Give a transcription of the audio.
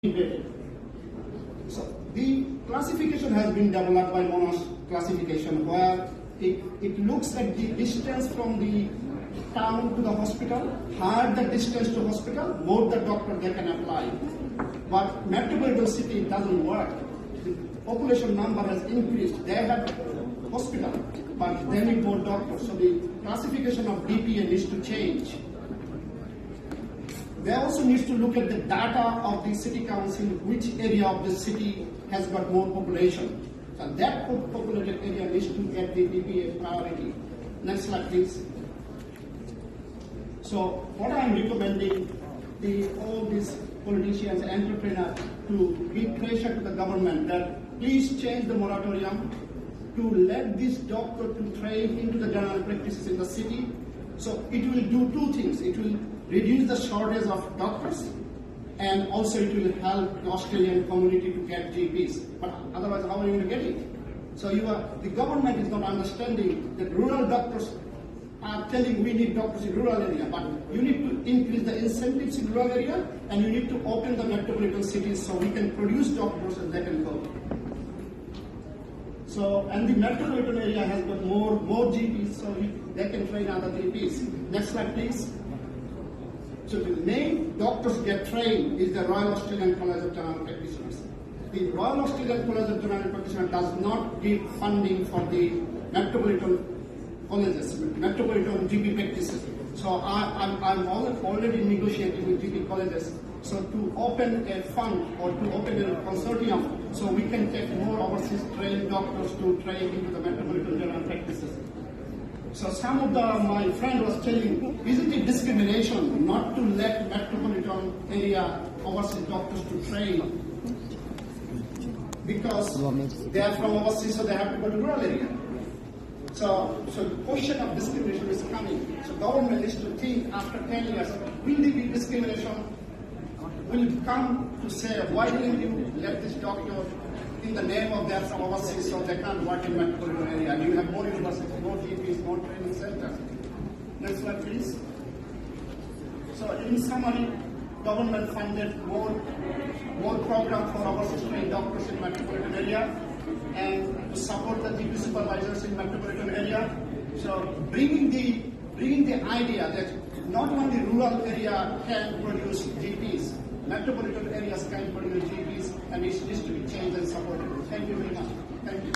So the classification has been developed by Monash classification, where it looks at the distance from the town to the hospital. Higher the distance to hospital, more the doctor they can apply. But Metropolitan city doesn't work. The population number has increased. They have hospital, but they need more doctors. So the classification of DPA needs to change. They also need to look at the data of the city council, which area of the city has got more population. So that populated area needs to get the DPA priority. Next slide, please. So what I'm recommending all these politicians and entrepreneurs to give pressure to the government that please change the moratorium to let this doctor to train into the general practices in the city. So it will do two things. It will reduce the shortage of doctors, and also it will help the Australian community to get GPs. But otherwise, how are you going to get it? So the government is not understanding that rural doctors are telling we need doctors in rural area, but you need to increase the incentives in rural area, and you need to open the metropolitan cities so we can produce doctors and they can go. So, and the metropolitan area has got more GPs, so they can train other GPs. Next slide, please. So the main doctors get trained is the Royal Australian College of General Practitioners. The Royal Australian College of General Practitioners does not give funding for the metropolitan colleges, metropolitan GP practices. So I'm already negotiating with GP colleges. So to open a fund or to open a consortium, so we can take more overseas trained doctors to train into the metropolitan general practices. So some of my friend was telling, isn't it discrimination not to let metropolitan area overseas doctors to train? Because they are from overseas, so they have to go to rural area. So the question of discrimination is coming. So government is to think after 10 years, will there be discrimination? Will come to say, why didn't you let this doctor in the name of their from overseas so they can't work in metropolitan area? And you have more universities, more GPs, more training centers. Next slide, please. So in summary, government funded more program for overseas trained doctors in metropolitan area and to support the GP supervisors in metropolitan area. So bringing the idea that not only rural area can produce GPs, metropolitan areas can produce GPs, and it needs to be changed and supported. Thank you very much. Thank you.